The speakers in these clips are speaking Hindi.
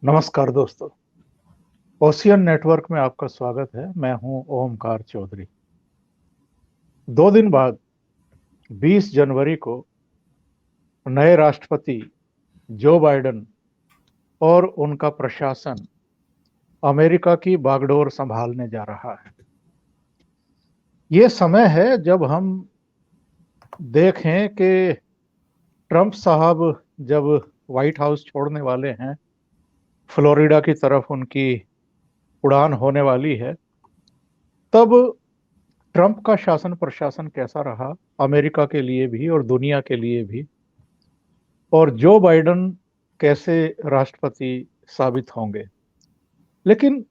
नमस्कार दोस्तों। ओशियन नेटवर्क में आपका स्वागत है। मैं हूं ओमकार चौधरी। 2 दिन बाद 20 जनवरी को नए राष्ट्रपति जो बाइडेन और उनका प्रशासन अमेरिका की बागडोर संभालने जा रहा है। ये समय है जब हम देखें कि ट्रंप साहब जब व्हाइट हाउस छोड़ने वाले हैं, फ्लोरिडा की तरफ उनकी उड़ान होने वाली है, तब ट्रंप का शासन प्रशासन कैसा रहा अमेरिका के लिए भी और दुनिया के लिए भी, और जो बाइडेन कैसे राष्ट्रपति साबित होंगे। लेकिन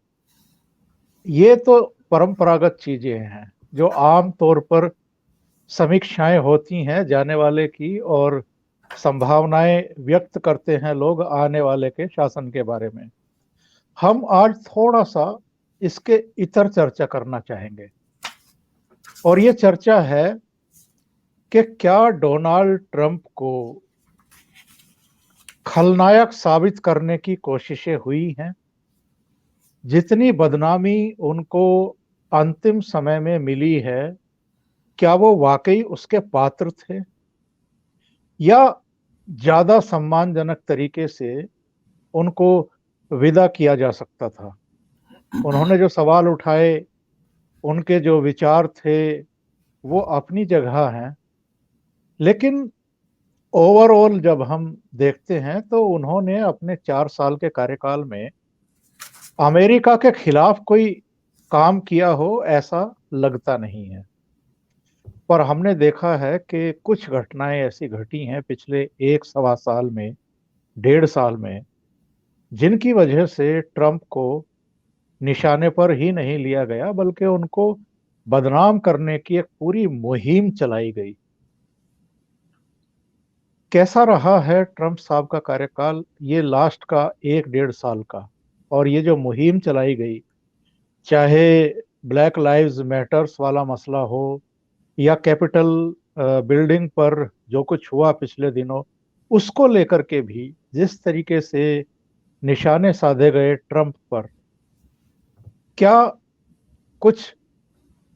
ये तो परंपरागत चीजें हैं जो आम तौर पर समीक्षाएं होती हैं जाने वाले की, और संभावनाएं व्यक्त करते हैं लोग आने वाले के शासन के बारे में। हम आज थोड़ा सा इसके इतर चर्चा करना चाहेंगे, और ये चर्चा है कि क्या डोनाल्ड ट्रंप को खलनायक साबित करने की कोशिशें हुई हैं? जितनी बदनामी उनको अंतिम समय में मिली है, क्या वो वाकई उसके पात्र थे, या ज्यादा सम्मानजनक तरीके से उनको विदा किया जा सकता था? उन्होंने जो सवाल उठाए, उनके जो विचार थे, वो अपनी जगह हैं, लेकिन ओवरऑल जब हम देखते हैं तो उन्होंने अपने 4 साल के कार्यकाल में अमेरिका के खिलाफ कोई काम किया हो ऐसा लगता नहीं है। पर हमने देखा है कि कुछ घटनाएं ऐसी घटी हैं पिछले 1 सवा साल में, 1.5 साल में, जिनकी वजह से ट्रंप को निशाने पर ही नहीं लिया गया, बल्कि उनको बदनाम करने की एक पूरी मुहिम चलाई गई। कैसा रहा है ट्रंप साहब का कार्यकाल, ये लास्ट का 1 डेढ़ साल का? और ये जो मुहिम चलाई गई, चाहे ब्लैक लाइव्स मैटर्स वाला मसला हो, या कैपिटल बिल्डिंग पर जो कुछ हुआ पिछले दिनों, उसको लेकर के भी जिस तरीके से निशाने साधे गए ट्रंप पर, क्या कुछ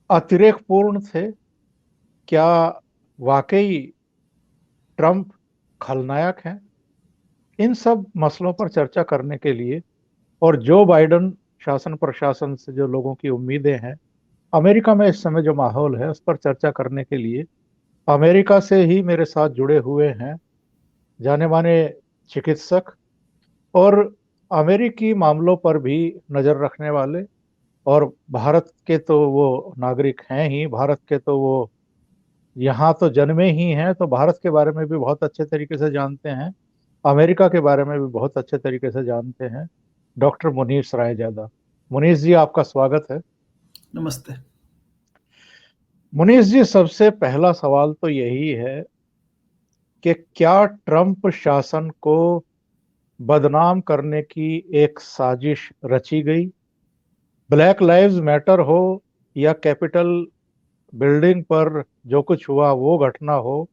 अतिरेकपूर्ण थे? क्या वाकई ट्रंप खलनायक हैं? इन सब मसलों पर चर्चा करने के लिए, और जो बाइडेन शासन प्रशासन से जो लोगों की उम्मीदें हैं, अमेरिका में इस समय जो माहौल है, उस पर चर्चा करने के लिए अमेरिका से ही मेरे साथ जुड़े हुए हैं जाने माने चिकित्सक और अमेरिकी मामलों पर भी नज़र रखने वाले, और भारत के तो वो नागरिक हैं ही, भारत के तो वो यहाँ तो जन्मे ही हैं, तो भारत के बारे में भी बहुत अच्छे तरीके से जानते हैं, अमेरिका के बारे में भी बहुत अच्छे तरीके से जानते हैं। डॉक्टर मुनीर सरायजादा। मुनीर जी, आपका स्वागत है। नमस्ते। मुनीर जी, सबसे पहला सवाल तो यही है कि क्या ट्रंप शासन को बदनाम करने की एक साजिश रची गई? ब्लैक लाइव्स मैटर हो, या कैपिटल बिल्डिंग पर जो कुछ हुआ वो घटना हो,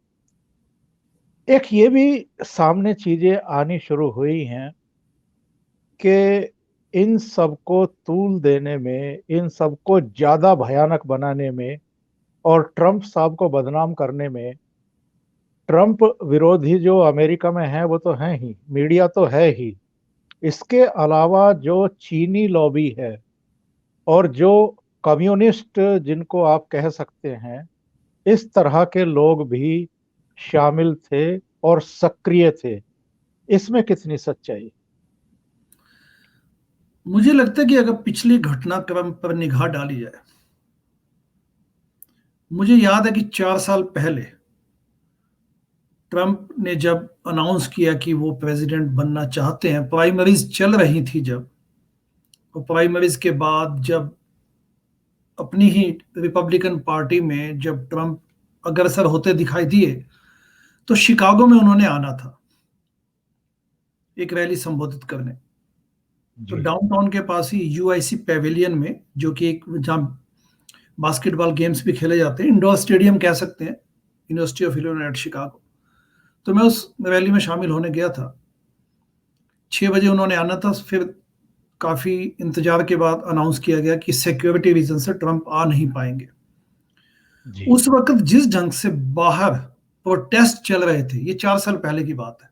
एक ये भी सामने चीजें आनी शुरू हुई हैं कि इन सबको तूल देने में, इन सबको ज्यादा भयानक बनाने में और ट्रंप साहब को बदनाम करने में, ट्रंप विरोधी जो अमेरिका में है वो तो हैं ही, मीडिया तो है ही, इसके अलावा जो चीनी लॉबी है और जो कम्युनिस्ट जिनको आप कह सकते हैं, इस तरह के लोग भी शामिल थे और सक्रिय थे। इसमें कितनी सच्चाई? मुझे लगता है कि अगर पिछली घटनाक्रम पर निगाह डाली जाए, मुझे याद है कि 4 साल पहले ट्रंप ने जब अनाउंस किया कि वो प्रेसिडेंट बनना चाहते हैं, प्राइमरीज चल रही थी जब, और प्राइमरीज के बाद जब अपनी ही रिपब्लिकन पार्टी में जब ट्रंप अग्रसर होते दिखाई दिए, तो शिकागो में उन्होंने आना था एक रैली संबोधित करने। तो डाउनटाउन के पास ही यूआईसी पेविलियन में, जो कि एक जहाँ बास्केटबॉल गेम्स भी खेले जाते हैं, इंडोर स्टेडियम कह सकते हैं, University of Illinois at Chicago, तो मैं उस रैली में शामिल होने गया था। 6 बजे उन्होंने आना था, फिर काफी इंतजार के बाद अनाउंस किया गया कि सिक्योरिटी रीजन से ट्रंप आ नहीं पाएंगे। जी। उस वक्त जिस ढंग से बाहर प्रोटेस्ट चल रहे थे, ये 4 साल पहले की बात है,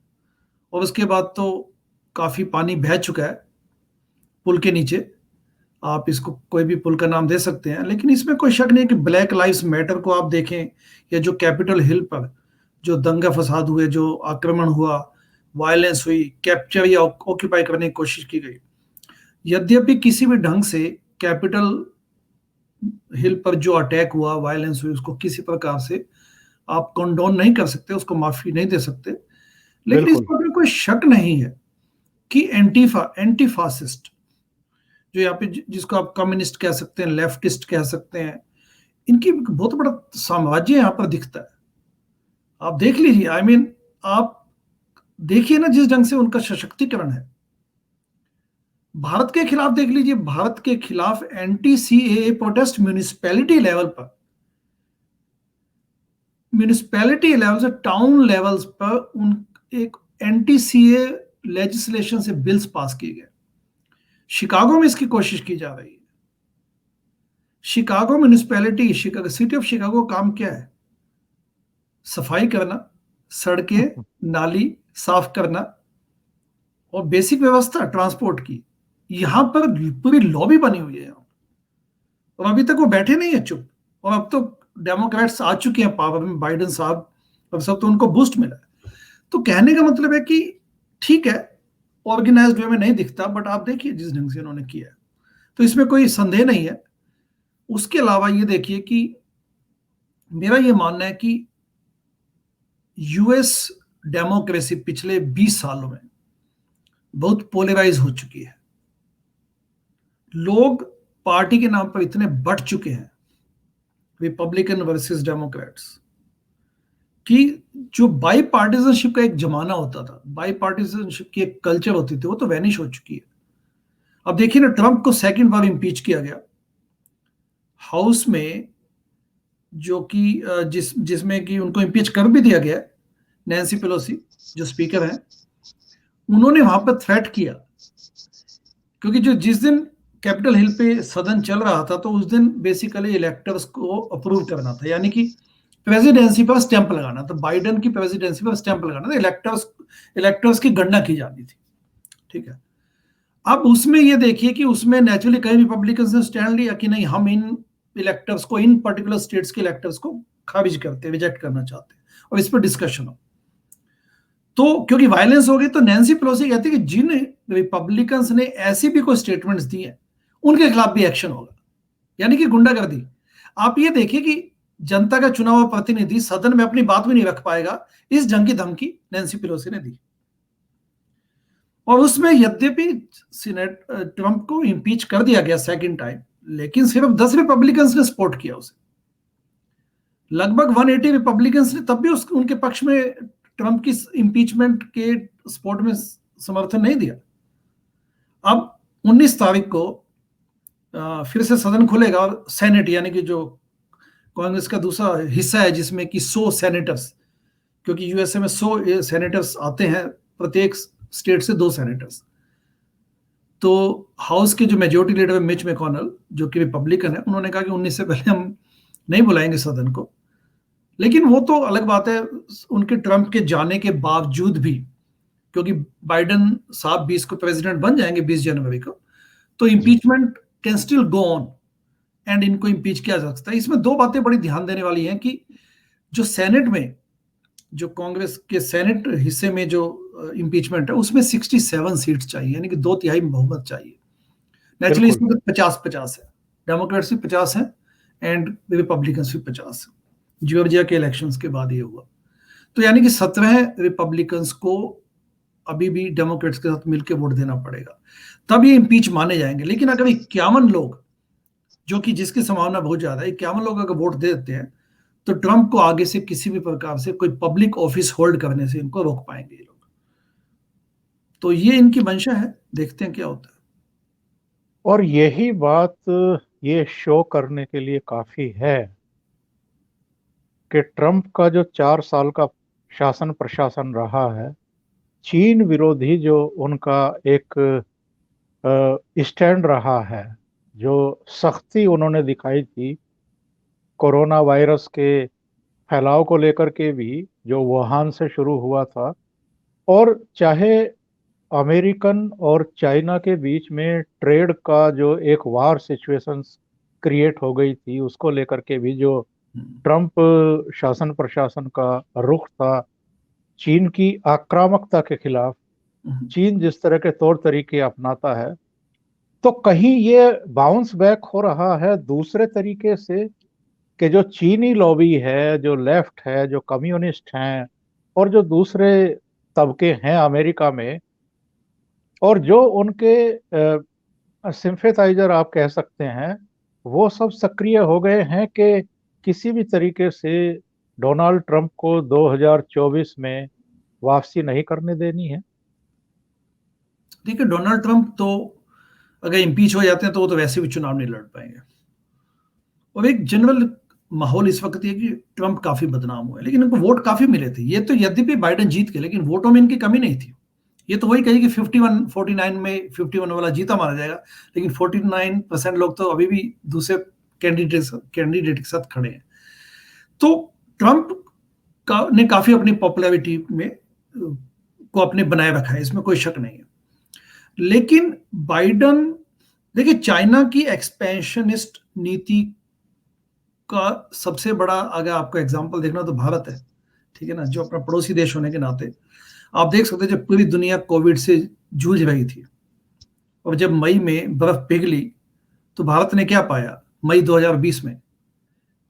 और उसके बाद तो काफी पानी बह चुका है पुल के नीचे। आप इसको कोई भी पुल का नाम दे सकते हैं, लेकिन इसमें कोई शक नहीं है कि ब्लैक लाइव्स मैटर को आप देखें, या जो कैपिटल हिल पर जो दंगा फसाद हुए, जो आक्रमण हुआ, वायलेंस हुई, कैप्चर या ऑक्यूपाई करने की कोशिश की गई, यद्यपि किसी भी ढंग से कैपिटल हिल पर जो अटैक हुआ, वायलेंस हुई, उसको किसी प्रकार से आप कंडोन नहीं कर सकते, उसको माफी नहीं दे सकते। लेकिन इस बिल्कुल। बात में कोई शक नहीं है कि एंटी फासिस्ट, जो यहाँ पे जिसको आप कम्युनिस्ट कह सकते हैं, लेफ्टिस्ट कह सकते हैं, इनकी बहुत बड़ा साम्राज्य यहाँ पर दिखता है। आप देख लीजिए, आप देखिए ना जिस ढंग से उनका सशक्तिकरण है। भारत के खिलाफ देख लीजिए, भारत के खिलाफ anti CAA protest municipality level पर, म्यूनिसिपैलिटी लेवल से टाउन लेवल्स पर उन एक एंटी सीए लेजिस्लेशन से बिल्स पास किए गए। शिकागो में इसकी कोशिश की जा रही है। Chicago municipality, Chicago city of Chicago काम क्या है? सफाई करना, सड़कें नाली साफ करना, और बेसिक व्यवस्था ट्रांसपोर्ट की। यहां पर पूरी लॉबी बनी हुई है, और अभी तक वो बैठे नहीं है चुप। और अब तो डेमोक्रेट्स आ चुके हैं पावर में, बाइडेन साहब, अब सब तो उनको बूस्ट मिला है। तो कहने का मतलब है कि ठीक है, ऑर्गेनाइज्ड वे में नहीं दिखता, बट आप देखिए जिस ढंग से उन्होंने किया है, तो इसमें कोई संदेह नहीं है। उसके अलावा ये देखिए कि मेरा ये मानना है कि यूएस डेमोक्रेसी पिछले 20 सालों में बहुत पोलराइज हो चुकी है। लोग पार्टी के नाम पर इतने बढ़ चुके हैं, रिपब्लिकन वर्सेस डेमोक्रेट्स, कि जो बाई पार्टीजनशिप का एक जमाना होता था, बाई पार्टीजनशिप की एक कल्चर होती थी, वो तो वैनिश हो चुकी है। अब देखिए ना, ट्रंप को सेकंड बार इंपीच किया गया हाउस में, जो कि जिसमें कि उनको इंपीच कर भी दिया गया। नैन्सी पेलोसी जो स्पीकर हैं, उन्होंने वहां पर थ्रेट किया, क्योंकि जो जिस दिन कैपिटल हिल पे सदन चल रहा था, तो उस दिन बेसिकली इलेक्टर्स को अप्रूव करना था, यानी कि प्रेसिडेंसी पर स्टैंप लगाना था, बाइडेन की प्रेसिडेंसी पर स्टैंप लगाना था, इलेक्टर्स की गणना की जानी थी। ठीक है। अब उसमें ये देखिए कि उसमें नेचुरली कई रिपब्लिकन्स ने स्टैंड लिया कि नहीं, हम इन इलेक्टर्स को, इन पर्टिकुलर स्टेट्स के इलेक्टर्स को खारिज करते, रिजेक्ट करना चाहते हैं, और इस पर डिस्कशन हो। तो क्योंकि वायलेंस हो गई, तो नैन्सी पेलोसी कहती है कि जिन रिपब्लिकन्स ने ऐसी भी कोई स्टेटमेंट्स दी हैं, उनके खिलाफ भी एक्शन होगा, यानी कि गुंडागर्दी। आप ये देखिए कि जनता का चुना हुआ प्रतिनिधि सदन में अपनी बात भी नहीं रख पाएगा, इस ढंग की धमकी नैन्सी पेलोसी ने दी। और उसमें यद्यपि सीनेट ट्रंप को इंपीच कर दिया गया सेकंड टाइम, लेकिन सिर्फ 10 रिपब्लिकन्स ने सपोर्ट किया उसे। लगभग 180 रिपब्लिकन्स ने तब भी उनके पक्ष में ट्रंप की इंपीचमेंट के सपोर्ट में समर्थन नहीं दिया। अब 19 तारीख को फिर से सदन खुलेगा, और सेनेट, यानी कि जो कांग्रेस का दूसरा हिस्सा है, जिसमें कि 100 सेनेटर्स, क्योंकि यूएसए में 100 सेनेटर्स आते हैं, प्रत्येक स्टेट से 2 सेनेटर्स। तो हाउस के जो मेजोरिटी लीडर है मिच मैकोनेल, जो कि रिपब्लिकन है, उन्होंने कहा कि 19 से पहले हम नहीं बुलाएंगे सदन को। लेकिन वो तो अलग बात है, उनके ट्रंप के जाने के बावजूद भी, क्योंकि बाइडेन साहब 20 को प्रेसिडेंट बन जाएंगे, 20 जनवरी को, तो impeachment can still go on, and इनको इंपीच किया जा सकता है। इसमें 2 बातें बड़ी ध्यान देने वाली हैं कि जो सेनेट में, जो कांग्रेस के सेनेट हिस्से में जो इंपीचमेंट है, उसमें 67 सीट्स चाहिए, यानी कि 2/3 बहुमत चाहिए। नेचुरली बिल्कुल। इसमें तो 50-50 है, डेमोक्रेट्स भी 50 है एंड रिपब्लिकन्स भी 50 है। जॉर्जिया के इलेक्शंस के बाद ये हुआ। तो यानी कि 17 रिपब्लिकन्स को अभी भी डेमोक्रेट्स के साथ मिलकर वोट देना पड़ेगा, तब ये इंपीच माने जाएंगे। लेकिन अगर 51 लोग, जो कि जिसकी संभावना बहुत ज्यादा है, 51 लोग अगर वोट दे देते हैं, तो ट्रंप को आगे से किसी भी प्रकार से कोई पब्लिक ऑफिस होल्ड करने से इनको रोक पाएंगे ये लोग। तो ये इनकी मंशा है, देखते हैं क्या होता है। और यही बात ये शो करने के लिए काफी है कि ट्रंप का जो 4 साल का शासन प्रशासन रहा है, चीन विरोधी जो उनका एक स्टैंड रहा है, जो सख्ती उन्होंने दिखाई थी कोरोना वायरस के फैलाव को लेकर के भी, जो वुहान से शुरू हुआ था, और चाहे अमेरिकन और चाइना के बीच में ट्रेड का जो एक वार सिचुएशन क्रिएट हो गई थी, उसको लेकर के भी जो ट्रंप शासन प्रशासन का रुख था चीन की आक्रामकता के खिलाफ, चीन जिस तरह के तौर तरीके अपनाता है, तो कहीं ये बाउंस बैक हो रहा है दूसरे तरीके से कि जो चीनी लॉबी है, जो लेफ्ट है, जो कम्युनिस्ट हैं, और जो दूसरे तबके हैं अमेरिका में, और जो उनके सिंपैथाइजर आप कह सकते हैं, वो सब सक्रिय हो गए हैं कि किसी भी तरीके से डोनाल्ड ट्रंप को 2024 में वापसी नहीं करने देनी है। देखिए, डोनाल्ड ट्रंप तो अगर इम्पीच हो जाते हैं तो वो तो वैसे भी चुनाव नहीं लड़ पाएंगे। और एक जनरल माहौल इस वक्त ये कि ट्रंप काफी बदनाम हुए, लेकिन इनको वोट काफी मिले थे। ये तो यद्यपि बाइडेन जीत गए, लेकिन वोटों में इनकी कमी नहीं थी। ये तो वही कही कि 51-49 में 51 वाला जीता माना जाएगा, लेकिन 49% लोग तो अभी भी दूसरे कैंडिडेट के साथ खड़े हैं। तो ट्रंप ने काफी अपनी पॉपुलैरिटी में को अपने बनाए रखा है, इसमें कोई शक नहीं है। लेकिन बाइडेन, देखिए, चाइना की एक्सपेंशनिस्ट नीति का सबसे बड़ा अगर आपको एग्जांपल देखना तो भारत है, ठीक है ना, जो अपना पड़ोसी देश होने के नाते आप देख सकते हैं जब पूरी दुनिया कोविड से जूझ रही थी और जब मई में बर्फ पिघली तो भारत ने क्या पाया मई 2020 में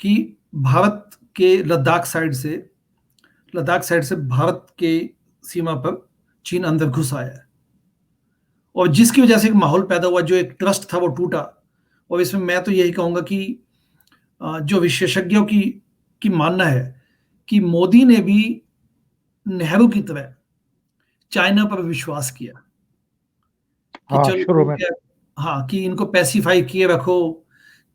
कि भारत के लद्दाख साइड से भारत के सीमा पर चीन अंदर घुस आया है, और जिसकी वजह से एक माहौल पैदा हुआ, जो एक ट्रस्ट था वो टूटा। और इसमें मैं तो यही कहूंगा कि जो विशेषज्ञों की मानना है कि मोदी ने भी नेहरू की तरह चाइना पर विश्वास किया कि हाँ, चलो शुरू में। हाँ, कि इनको पैसिफाई किए रखो,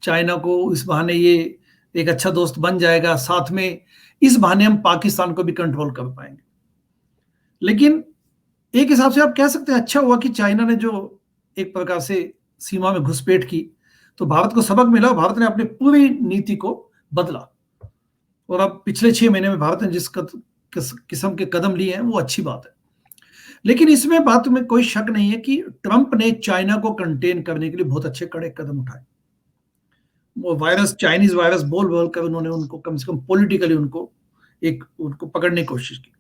चाइना को इस बहाने ये एक अच्छा दोस्त बन जाएगा, साथ में इस बहाने हम पाकिस्तान को भी कंट्रोल कर पाएंगे। लेकिन एक हिसाब से आप कह सकते हैं अच्छा हुआ कि चाइना ने जो एक प्रकार से सीमा में घुसपैठ की, तो भारत को सबक मिला, भारत ने अपनी पूरी नीति को बदला। और अब पिछले 6 महीने में भारत ने जिस किस्म के कदम लिए हैं वो अच्छी बात है। लेकिन इसमें बात में कोई शक नहीं है कि ट्रंप ने चाइना को कंटेन करने के लिए बहुत अच्छे कड़े कदम उठाए। वो चाइनीज वायरस बोल बोल कर उन्होंने उनको कम से कम पॉलिटिकली उनको पकड़ने की कोशिश की।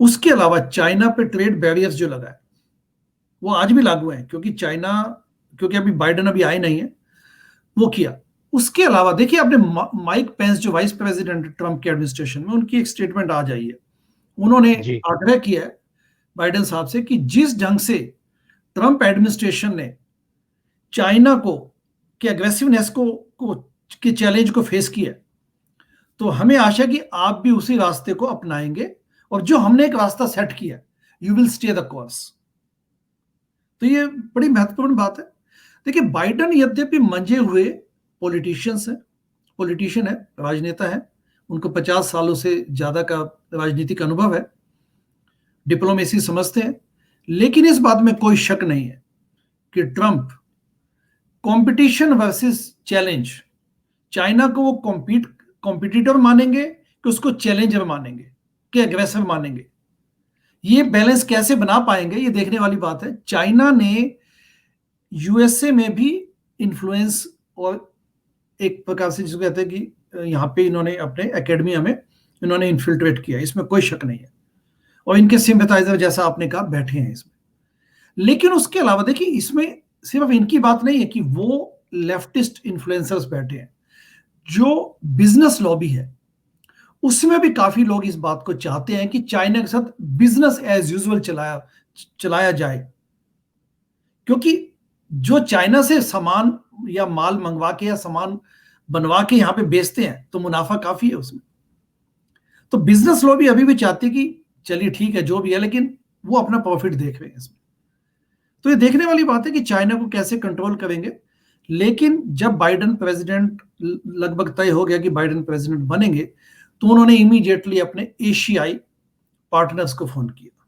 उसके अलावा चाइना पे ट्रेड बैरियर्स जो लगाए वो आज भी लागू हैं, क्योंकि अभी बाइडेन अभी आए नहीं है, वो किया। उसके अलावा देखिए, आपने माइक पेंस जो वाइस प्रेसिडेंट ट्रंप के एडमिनिस्ट्रेशन में, उनकी एक स्टेटमेंट आ जाई है। उन्होंने आग्रह किया है बाइडेन साहब से कि जिस ढंग से ट्रंप एडमिनिस्ट्रेशन ने चाइना को के एग्रेसिवनेस के चैलेंज को फेस किया, तो हमें आशा कि आप भी उसी रास्ते को अपनाएंगे, और जो हमने एक रास्ता सेट किया, you will stay the course. तो ये बड़ी महत्वपूर्ण बात है। देखिए, बाइडेन यद्यपि मंजे हुए पॉलिटिशियन है, राजनेता है, उनको 50 सालों से ज्यादा का राजनीतिक अनुभव है, डिप्लोमेसी समझते हैं। लेकिन इस बात में कोई शक नहीं है कि Trump competition versus challenge, China को वो कॉम्पिटिटर मानेंगे कि उसको चैलेंजर मानेंगे कि एग्रेसर मानेंगे, ये बैलेंस कैसे बना पाएंगे, ये देखने वाली बात है। चाइना ने यूएसए में भी इन्फ्लुएंस और एक प्रकार से जिसको कहते हैं कि यहाँ पे इन्होंने अपने एकेडमिया में इन्होंने इन्फिल्ट्रेट किया, इसमें कोई शक नहीं है, और इनके सिंपैथाइजर जैसा आपने कहा बैठे हैं इसमें। लेकिन उसके अलावा देखिए, इसमें सिर्फ इनकी बात नहीं है कि वो लेफ्टिस्ट इन्फ्लुएंसर्स बैठे हैं, जो बिजनेस लॉबी है उसमें भी काफी लोग इस बात को चाहते हैं कि चाइना के साथ बिजनेस एज यूजुअल चलाया जाए, क्योंकि जो चाइना से सामान या माल मंगवा के या सामान बनवा के यहां पे बेचते हैं तो मुनाफा काफी है उसमें। तो बिजनेस लॉबी अभी भी चाहती है कि चलिए ठीक है जो भी है, लेकिन वो अपना प्रॉफिट देख रहे हैं इसमें। तो ये देखने वाली बात है कि चाइना को कैसे कंट्रोल करेंगे। लेकिन जब बाइडेन प्रेसिडेंट, लगभग तय हो गया कि बाइडेन प्रेसिडेंट बनेंगे, तो उन्होंने इमीडिएटली अपने एशियाई पार्टनर्स को फोन किया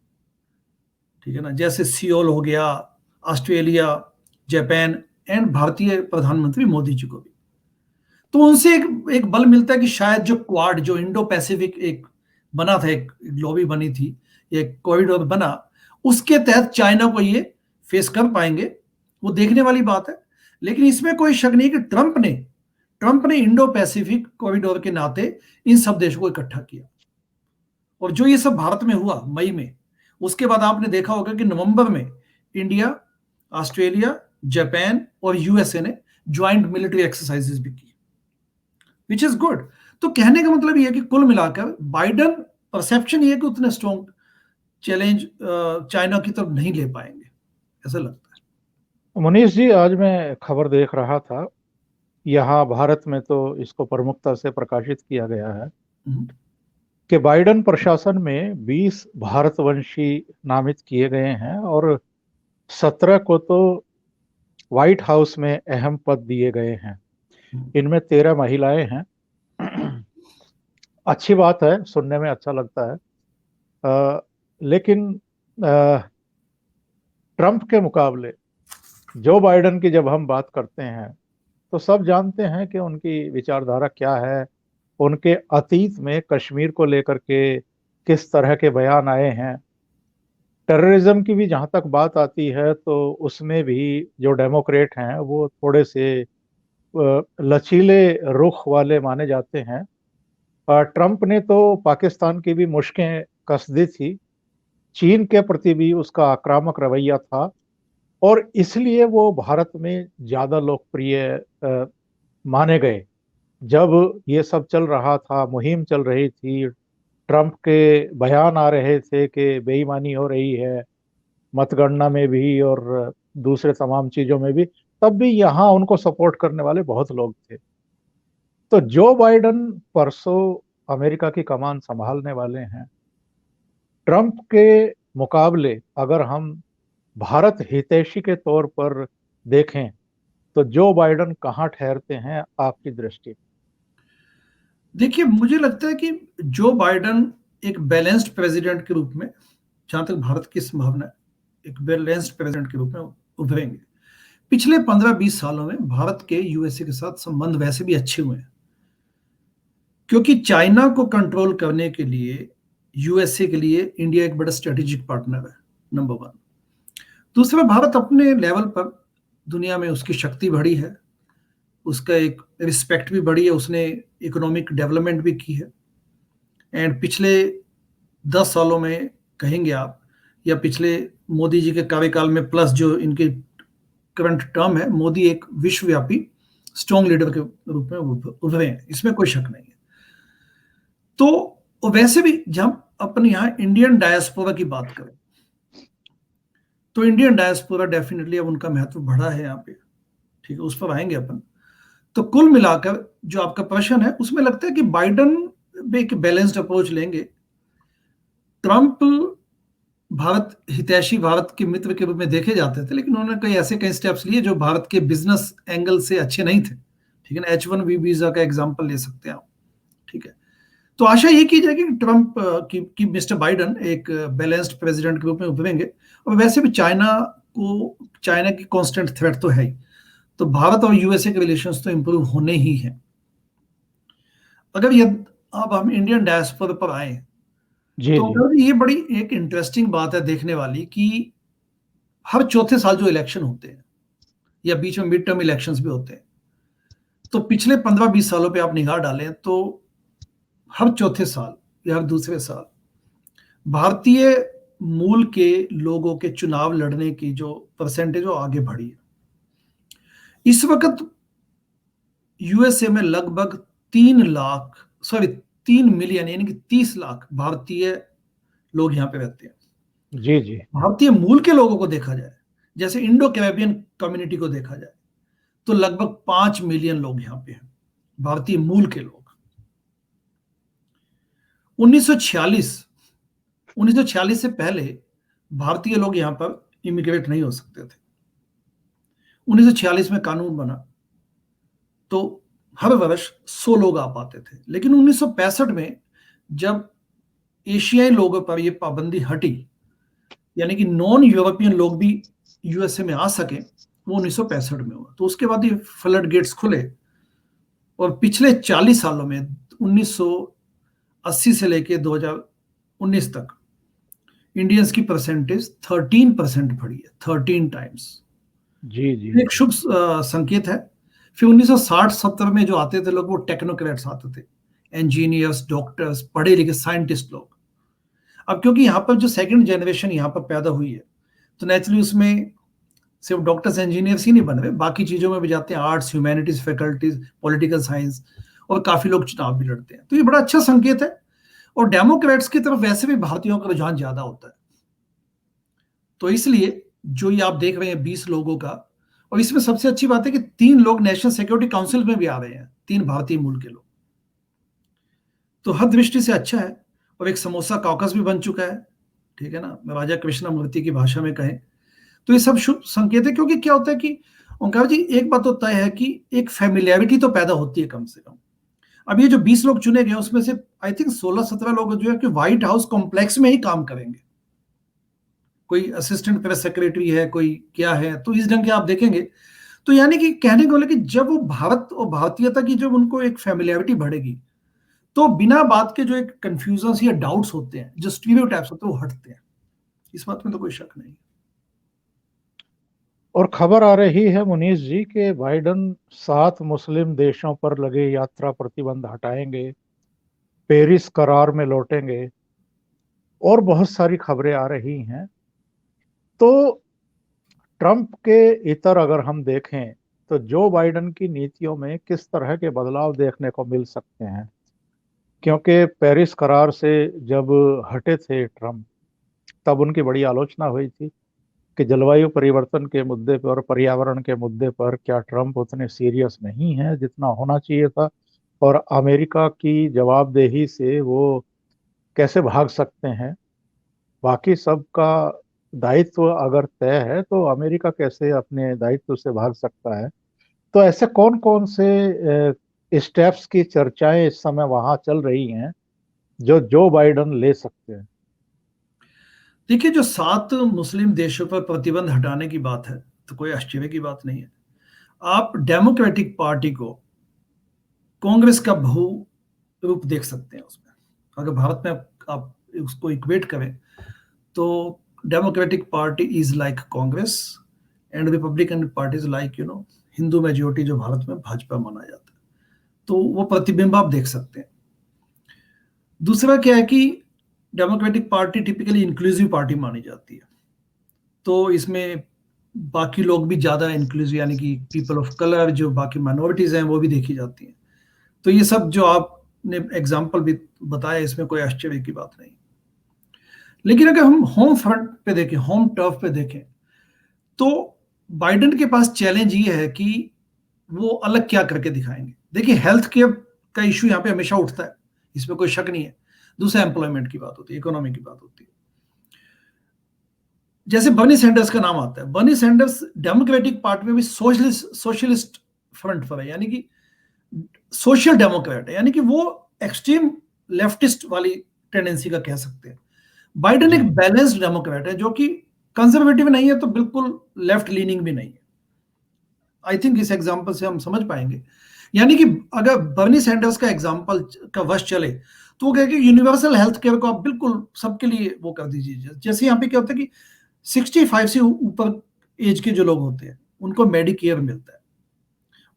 ठीक है ना, जैसे सियोल हो गया, ऑस्ट्रेलिया, जापान एंड भारतीय प्रधानमंत्री मोदी जी को भी। तो उनसे एक बल मिलता है कि शायद जो क्वाड, जो इंडो पैसिफिक एक बना था, एक लॉबी बनी थी, एक कॉरिडोर बना, उसके तहत चाइना को ये फेस कर पाएंगे। वो देखने वाली बात है। लेकिन इसमें कोई शक नहीं कि ट्रंप ने इंडो पैसिफिक कॉरिडोर के नाते इन सब देशों को इकट्ठा किया। और जो ये सब भारत में हुआ मई में, उसके बाद आपने देखा होगा कि नवंबर में इंडिया, ऑस्ट्रेलिया, जापान और यूएसए ने ज्वाइंट मिलिट्री एक्सरसाइजेस भी की, विच इज गुड। तो कहने का मतलब ये है कि कुल मिलाकर बाइडन, परसेप्शन ये है कि उतने स्ट्रॉन्ग चैलेंज चाइना की तरफ नहीं ले पाएंगे, ऐसा लगता है। मनीष जी, आज मैं खबर देख रहा था, यहाँ भारत में तो इसको प्रमुखता से प्रकाशित किया गया है कि बाइडन प्रशासन में 20 भारतवंशी नामित किए गए हैं और 17 को तो व्हाइट हाउस में अहम पद दिए गए हैं। इनमें 13 महिलाएं हैं। अच्छी बात है, सुनने में अच्छा लगता है। लेकिन ट्रंप के मुकाबले जो बाइडन की जब हम बात करते हैं तो सब जानते हैं कि उनकी विचारधारा क्या है। उनके अतीत में कश्मीर को लेकर के किस तरह के बयान आए हैं। टेररिज्म की भी जहां तक बात आती है तो उसमें भी जो डेमोक्रेट हैं वो थोड़े से लचीले रुख वाले माने जाते हैं। ट्रंप ने तो पाकिस्तान की भी मुश्कें कस दी थी। चीन के प्रति भी उसका आक्रामक रवैया था और इसलिए वो भारत में ज्यादा लोकप्रिय माने गए। जब ये सब चल रहा था, मुहिम चल रही थी, ट्रंप के बयान आ रहे थे कि बेईमानी हो रही है मतगणना में भी और दूसरे तमाम चीजों में भी, तब भी यहाँ उनको सपोर्ट करने वाले बहुत लोग थे। तो जो बाइडन परसों अमेरिका की कमान संभालने वाले हैं, ट्रंप के मुकाबले अगर हम भारत हितैषी के तौर पर देखें तो जो बाइडन कहाँ ठहरते हैं आपकी दृष्टि? देखिए, मुझे लगता है कि जो बाइडन एक बैलेंस्ड प्रेसिडेंट के रूप में, जहां तक भारत की संभावना है, एक बैलेंस्ड प्रेसिडेंट के रूप में उभरेंगे। पिछले 15-20 सालों में भारत के यूएसए के साथ संबंध वैसे भी अच्छे हुए हैं, क्योंकि चाइना को कंट्रोल करने के लिए यूएसए के लिए इंडिया एक बड़ा स्ट्रेटेजिक पार्टनर है, नंबर वन। दूसरा, भारत अपने लेवल पर दुनिया में उसकी शक्ति बढ़ी है, उसका एक रिस्पेक्ट भी बढ़ी है, उसने इकोनॉमिक डेवलपमेंट भी की है। एंड पिछले 10 सालों में कहेंगे आप, या पिछले मोदी जी के कार्यकाल में प्लस जो इनके करंट टर्म है, मोदी एक विश्वव्यापी स्ट्रॉन्ग लीडर के रूप में उभरे हैं, इसमें कोई शक नहीं है। तो वैसे भी जब अपन यहाँ इंडियन डायस्पोरा की बात करें तो इंडियन डायस्पोरा डेफिनेटली अब उनका महत्व बढ़ा है यहाँ पे, ठीक है, उस पर आएंगे अपन। तो कुल मिलाकर जो आपका प्रश्न है उसमें लगता है कि बाइडन भी एक बैलेंस्ड अप्रोच लेंगे। ट्रंप भारत हितैषी, भारत के मित्र के रूप में देखे जाते थे, लेकिन उन्होंने कई स्टेप्स लिए जो भारत के बिजनेस एंगल से अच्छे नहीं थे, ठीक है ना। H1B वीजा का एग्जांपल ले सकते हैं आप, ठीक है। तो आशा ये की जाएगी कि ट्रंप की मिस्टर बाइडन एक बैलेंस्ड प्रेसिडेंट के रूप में उभरेंगे। और वैसे भी चाइना की कांस्टेंट थ्रेट तो है ही, तो भारत और यूएसए के रिलेशंस तो इंप्रूव होने ही हैं। अगर ये अब हम इंडियन डायस्पोरा पर आए जी तो जी। अगर ये बड़ी एक इंटरेस्टिंग बात है देखने वाली कि हर चौथे साल जो इलेक्शन होते हैं या बीच में मिड टर्म इलेक्शंस भी होते हैं, तो पिछले 15-20 सालों पे आप निगाह डालें तो हर चौथे साल या हर दूसरे साल भारतीय मूल के लोगों के चुनाव लड़ने की जो परसेंटेज वो आगे बढ़ी है। इस वक्त यूएसए में लगभग 3 मिलियन यानी कि 30 लाख भारतीय लोग यहाँ पे रहते हैं। जी जी। भारतीय मूल के लोगों को देखा जाए, जैसे इंडो कैरेबियन कम्युनिटी को देखा जाए, तो लगभग 5 मिलियन लोग यहाँ पे हैं, भारतीय मूल के लोग। 1946 से पहले भारतीय लोग यहाँ पर इमिग्रेट नहीं हो सकते थे। 1946 में कानून बना तो हर वर्ष 100 लोग आ पाते थे, लेकिन 1965 में जब एशियाई लोगों पर यह पाबंदी हटी, यानी कि नॉन यूरोपियन लोग भी यूएसए में आ सके, वो 1965 में हुआ। तो उसके बाद ये फ्लड गेट्स खुले और पिछले 40 सालों में 1980 से लेके 2019 तक इंडियंस की परसेंटेज 13% बढ़ी है, 13 टाइम्स। जी जी एक शुभ संकेत है। फिर 1960-70 में जो आते थे लोग, वो टेक्नोक्रेट्स आते थे, इंजीनियर्स, डॉक्टर्स, पढ़े लिखे साइंटिस्ट लोग। अब क्योंकि यहाँ पर जो सेकंड जनरेशन यहाँ पर पैदा हुई है, तो नेचुरली उसमें सिर्फ डॉक्टर्स इंजीनियर्स ही नहीं बन रहे, बाकी चीजों में भी जाते हैं, arts, humanities, faculties, political science, और काफी लोग चुनाव भी लड़ते हैं। तो ये बड़ा अच्छा संकेत है। और डेमोक्रेट्स की तरफ वैसे भी भारतीयों का रुझान ज्यादा होता है। तो इसलिए जो ये आप देख रहे हैं 20 लोगों का, और इसमें सबसे अच्छी बात है कि 3 लोग नेशनल सिक्योरिटी काउंसिल में भी आ रहे हैं, 3 भारतीय मूल के लोग। तो हर दृष्टि से अच्छा है। और एक समोसा कॉकस भी बन चुका है, ठीक है ना, राजा कृष्णमूर्ति की भाषा में कहें तो ये सब शुभ संकेत है। क्योंकि क्या होता है कि ओंकार जी, एक बात तो तय है कि एक फैमिलियरिटी तो पैदा होती है कम से कम। अब ये जो 20 लोग चुने गए, उसमें से आई थिंक 16-17 लोग जो है कि व्हाइट हाउस कॉम्प्लेक्स में ही काम करेंगे। कोई असिस्टेंट प्रेस सेक्रेटरी है, कोई क्या है, तो इस ढंग के आप देखेंगे। तो यानी कि कहने को बोले कि जब वो भारत और भारतीयता की जब उनको एक फैमिलियरिटी बढ़ेगी, तो बिना बात के जो एक कंफ्यूजन या डाउट्स होते हैं, जो स्टीरियोटाइप्स होते हैं, वो हटते हैं। इस बात में तो कोई शक नहीं। और खबर आ रही है मुनीष जी कि बाइडन 7 मुस्लिम देशों पर लगे यात्रा प्रतिबंध हटाएंगे, पेरिस करार में लौटेंगे, और बहुत सारी खबरें आ रही हैं। तो ट्रंप के इतर अगर हम देखें तो जो बाइडन की नीतियों में किस तरह के बदलाव देखने को मिल सकते हैं, क्योंकि पेरिस करार से जब हटे थे ट्रंप, तब उनकी बड़ी आलोचना हुई थी कि जलवायु परिवर्तन के मुद्दे पर और पर्यावरण के मुद्दे पर क्या ट्रंप उतने सीरियस नहीं है जितना होना चाहिए था, और अमेरिका की जवाबदेही से वो कैसे भाग सकते हैं। बाकी सबका दायित्व अगर तय है तो अमेरिका कैसे अपने दायित्व से भाग सकता है। तो ऐसे कौन कौन से स्टेप्स की चर्चाएं इस समय वहां चल रही हैं जो बाइडन ले सकते हैं? देखिए, जो 7 मुस्लिम देशों पर प्रतिबंध हटाने की बात है, तो कोई आश्चर्य की बात नहीं है। आप डेमोक्रेटिक पार्टी को कांग्रेस का बहु रूप देख सकते हैं उसमें। अगर भारत में आप उसको इक्वेट करें, तो democratic party is like Congress, and Republican party is like Hindu majority जो भारत में भाजपा माना जाता है। तो वो प्रतिबिंब आप देख सकते हैं। दूसरा क्या है कि democratic party typically inclusive party मानी जाती है। तो इसमें बाकी लोग भी ज्यादा इंक्लूसिव, यानी कि पीपल ऑफ कलर, जो बाकी माइनॉरिटीज हैं, वो भी देखी जाती हैं। तो ये सब जो आपने एग्जाम्पल भी बताया, इसमें कोई आश्चर्य की बात नहीं। लेकिन अगर हम होम फ्रंट पे देखें, होम टर्फ पे देखें, तो बाइडेन के पास चैलेंज ये है कि वो अलग क्या करके दिखाएंगे। देखिए, हेल्थ केयर का इश्यू यहाँ पे हमेशा उठता है, इसमें कोई शक नहीं है। दूसरा एम्प्लॉयमेंट की बात होती है, इकोनॉमी की बात होती है। जैसे बर्नी सैंडर्स का नाम आता है, बर्नी सैंडर्स डेमोक्रेटिक पार्टी में भी सोशलिस्ट फ्रंट पर है, यानी कि सोशल डेमोक्रेट है, यानी कि वो एक्सट्रीम लेफ्टिस्ट वाली टेंडेंसी का कह सकते हैं। बाइडेन एक बैलेंस्ड डेमोक्रेट है, जो कि कंजर्वेटिव नहीं है तो बिल्कुल लेफ्ट लीनिंग भी नहीं है। आई थिंक इस एग्जांपल से हम समझ पाएंगे। यानी कि अगर बर्नी सैंडर्स का एग्जांपल का वश चले, तो वो कहे कि यूनिवर्सल हेल्थ केयर को आप बिल्कुल सबके लिए वो कर दीजिए। जैसे यहाँ पे क्या होता है कि 65 से ऊपर एज के जो लोग होते हैं, उनको मेडिकेयर मिलता है,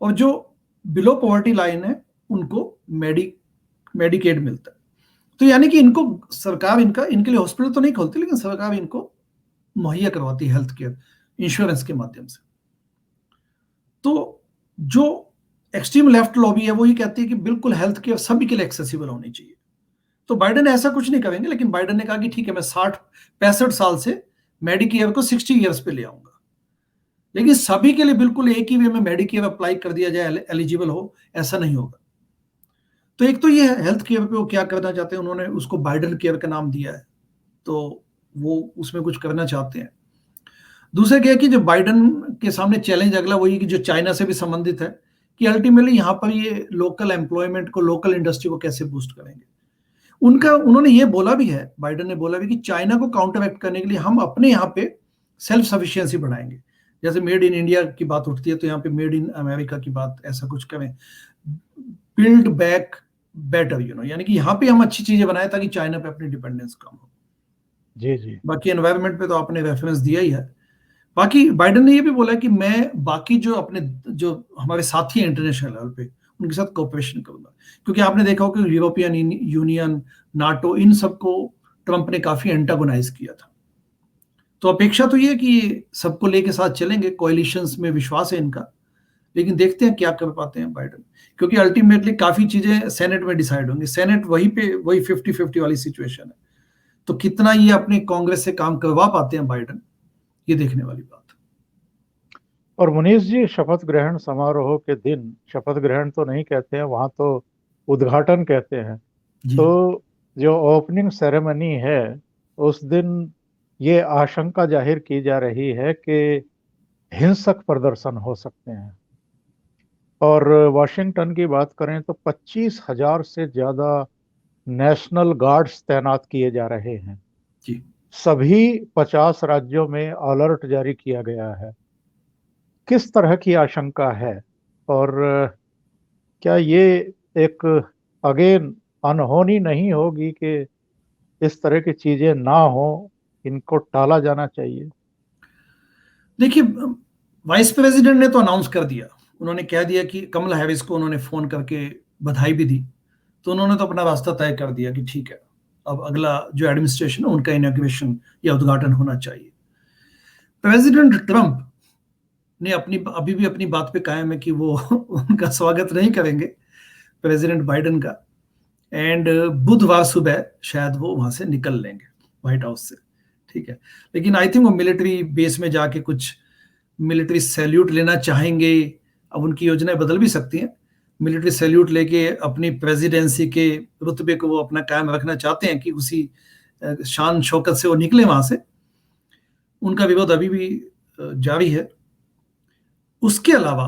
और जो बिलो पॉवर्टी लाइन है, उनको मेडिकेड मिलता है। तो यानी कि इनको सरकार इनके लिए हॉस्पिटल तो नहीं खोलती, लेकिन सरकार इनको मुहैया करवाती है हेल्थ केयर इंश्योरेंस के माध्यम से। तो जो एक्सट्रीम लेफ्ट लॉबी है, वो ये कहती है कि बिल्कुल हेल्थ केयर सभी के लिए एक्सेसिबल होनी चाहिए। तो बाइडेन ऐसा कुछ नहीं करेंगे, लेकिन बाइडेन ने कहा कि ठीक है, मैं 65 साल से मेडिकेयर को 60 ईयर्स पे ले आऊंगा, लेकिन सभी के लिए बिल्कुल एक ही वे में मेडिकेयर अप्लाई कर दिया जाए, एलिजिबल हो, ऐसा नहीं होगा। तो एक तो ये हेल्थ केयर पे वो क्या करना चाहते हैं, उन्होंने उसको बाइडेन केयर का नाम दिया है, तो वो उसमें कुछ करना चाहते हैं। दूसरा क्या है कि जो बाइडेन के सामने चैलेंज अगला वही कि जो चाइना से भी संबंधित है, कि अल्टीमेटली यहाँ पर ये लोकल एम्प्लॉयमेंट को, लोकल इंडस्ट्री को कैसे बूस्ट करेंगे। उन्होंने ये बोला भी है, बाइडेन ने बोला भी कि चाइना को काउंटर एक्ट करने के लिए हम अपने यहाँ पे सेल्फ सफिशिएंसी बढ़ाएंगे। जैसे मेड इन इंडिया की बात उठती है तो यहाँ पे मेड इन अमेरिका की बात, ऐसा कुछ करें, बिल्ड बैक बेटर, यानी कि यहाँ पे हम अच्छी चीजें बनाए ताकि चाइना पे अपनी डिपेंडेंस कम हो। जी जी। बाकी एनवायरनमेंट पे तो आपने रेफरेंस दिया ही है। बाकी बाइडेन ने ये भी बोला कि मैं बाकी जो हमारे साथी हैं इंटरनेशनल लेवल पे, उनके साथ कोऑपरेशन करूंगा, क्योंकि आपने देखा हो कि यूरोपियन यूनियन, नाटो, इन सबको ट्रंप ने काफी एंटागोनाइज किया था। तो अपेक्षा तो ये है कि सबको लेके साथ चलेंगे, कोalitions में विश्वास है इनका, लेकिन देखते हैं क्या कर पाते हैं बाइडेन, क्योंकि अल्टीमेटली काफी चीजें सेनेट में डिसाइड होंगी। सेनेट वही 50-50 वाली सिचुएशन है, तो कितना ये अपने कांग्रेस से काम करवा पाते हैं बाइडेन, ये देखने वाली बात है। और मुनीष जी, शपथ ग्रहण समारोह के दिन, शपथ ग्रहण तो नहीं कहते हैं, वहां तो उद्घाटन कहते हैं, तो जो ओपनिंग सेरेमनी है उस दिन ये आशंका जाहिर की जा रही है कि हिंसक प्रदर्शन हो सकते हैं। और वाशिंगटन की बात करें तो 25,000 से ज्यादा नेशनल गार्ड्स तैनात किए जा रहे हैं। जी। सभी 50 राज्यों में अलर्ट जारी किया गया है। किस तरह की आशंका है, और क्या ये एक अगेन अनहोनी नहीं होगी कि इस तरह की चीजें ना हो, इनको टाला जाना चाहिए? देखिए, वाइस प्रेसिडेंट ने तो अनाउंस कर दिया, उन्होंने कह दिया कि कमला हैरिस को उन्होंने फोन करके बधाई भी दी, तो उन्होंने तो अपना रास्ता तय कर दिया कि ठीक है, अब अगला जो एडमिनिस्ट्रेशन है उनका इनॉग्रेशन या उद्घाटन होना चाहिए। प्रेसिडेंट ट्रंप ने अभी भी अपनी बात पे कायम है कि वो उनका स्वागत नहीं करेंगे, प्रेसिडेंट बाइडेन का, एंड बुधवार सुबह शायद वो वहां से निकल लेंगे व्हाइट हाउस से, ठीक है। लेकिन आई थिंक वो मिलिट्री बेस में जाके कुछ मिलिट्री सैल्यूट लेना चाहेंगे। अब उनकी योजनाएं बदल भी सकती हैं, मिलिट्री सैल्यूट लेके अपनी प्रेसिडेंसी के रुतबे को वो अपना कायम रखना चाहते हैं कि उसी शान शौकत से वो निकले वहां से। उनका विरोध अभी भी जारी है। उसके अलावा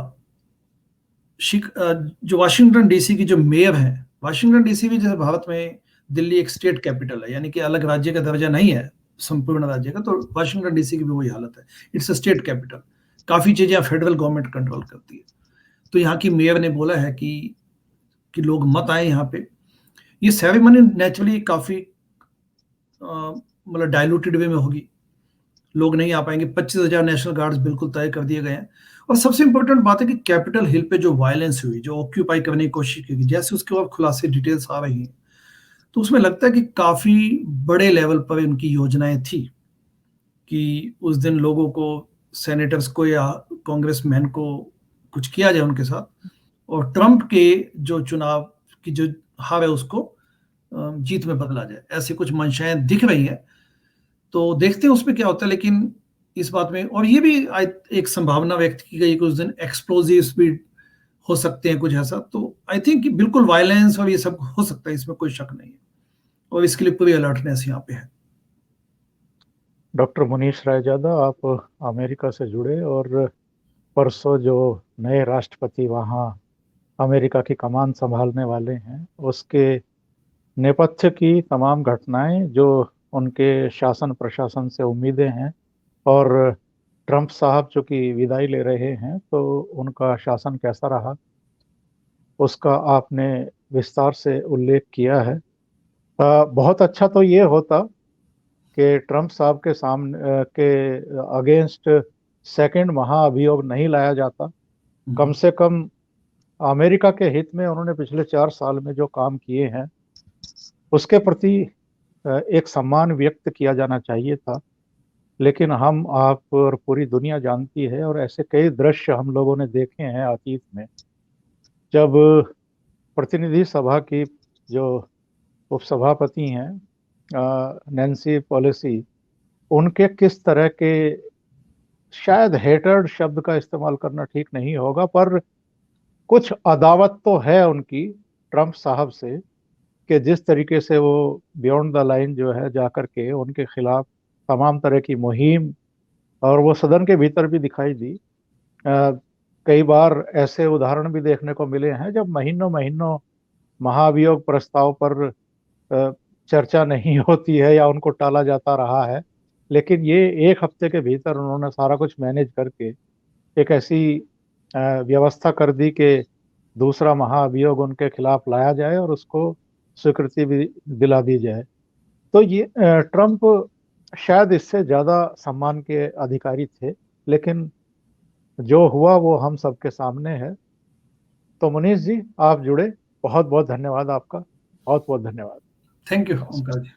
जो वाशिंगटन डीसी की जो मेयर है, वाशिंगटन डीसी भी जैसे भारत में दिल्ली एक स्टेट कैपिटल है, यानी कि अलग राज्य का दर्जा नहीं है संपूर्ण राज्य का, तो वाशिंगटन डीसी की भी वही हालत है, इट्स अ स्टेट कैपिटल। काफी चीजें फेडरल गवर्नमेंट कंट्रोल करती है। तो यहाँ की मेयर ने बोला है कि लोग मत आए यहाँ पे। ये सेरेमनी नेचुरली काफी मतलब डायलूटेड वे में होगी, लोग नहीं आ पाएंगे। 25,000 नेशनल गार्ड्स बिल्कुल तय कर दिए गए हैं। और सबसे इंपॉर्टेंट बात है कि कैपिटल हिल पे जो वायलेंस हुई, जो ऑक्यूपाई करने की कोशिश की, जैसे उसके बाद खुलासे डिटेल्स आ रही हैं, तो उसमें लगता है कि काफी बड़े लेवल पर उनकी योजनाएं थी कि उस दिन लोगों को, सेनेटर्स को या कांग्रेसमैन को कुछ किया जाए उनके साथ, और ट्रंप के जो चुनाव की जो हार है उसको जीत में बदला जाए, ऐसी कुछ मंशाएं दिख रही हैं। तो देखते हैं उसमें क्या होता है। लेकिन इस बात में, और ये भी एक संभावना व्यक्त की गई कि उस दिन एक्सप्लोजिव्स भी हो सकते हैं, कुछ ऐसा। तो आई थिंक बिल्कुल वायलेंस और ये सब हो सकता है, इसमें कोई शक नहीं है, और इसके लिए पूरी अलर्टनेस यहाँ पे है। डॉक्टर मुनीश रायजादा, आप अमेरिका से जुड़े, और परसों जो नए राष्ट्रपति वहाँ अमेरिका की कमान संभालने वाले हैं, उसके नेपथ्य की तमाम घटनाएं, जो उनके शासन प्रशासन से उम्मीदें हैं, और ट्रंप साहब जो कि विदाई ले रहे हैं, तो उनका शासन कैसा रहा, उसका आपने विस्तार से उल्लेख किया है। बहुत अच्छा तो ये होता कि ट्रंप साहब के सामने के अगेंस्ट सेकंड महाअभियोग नहीं लाया जाता। कम से कम अमेरिका के हित में उन्होंने पिछले 4 साल में जो काम किए हैं उसके प्रति एक सम्मान व्यक्त किया जाना चाहिए था। लेकिन हम, आप और पूरी दुनिया जानती है, और ऐसे कई दृश्य हम लोगों ने देखे हैं अतीत में, जब प्रतिनिधि सभा की जो उपसभापति हैं नैन्सी पेलोसी, उनके किस तरह के, शायद हेटर्ड शब्द का इस्तेमाल करना ठीक नहीं होगा, पर कुछ अदावत तो है उनकी ट्रंप साहब से, कि जिस तरीके से वो बियॉन्ड द लाइन जो है जाकर के उनके खिलाफ तमाम तरह की मुहिम, और वो सदन के भीतर भी दिखाई दी। कई बार ऐसे उदाहरण भी देखने को मिले हैं जब महीनों महीनों महाभियोग प्रस्ताव पर चर्चा नहीं होती है या उनको टाला जाता रहा है, लेकिन ये 1 हफ्ते के भीतर उन्होंने सारा कुछ मैनेज करके एक ऐसी व्यवस्था कर दी कि दूसरा महाभियोग उनके खिलाफ लाया जाए और उसको स्वीकृति भी दिला दी जाए। तो ये ट्रंप शायद इससे ज्यादा सम्मान के अधिकारी थे, लेकिन जो हुआ वो हम सबके सामने है। तो मनीष जी, आप जुड़े, बहुत बहुत धन्यवाद आपका, बहुत बहुत धन्यवाद। Thank you Omkar ji.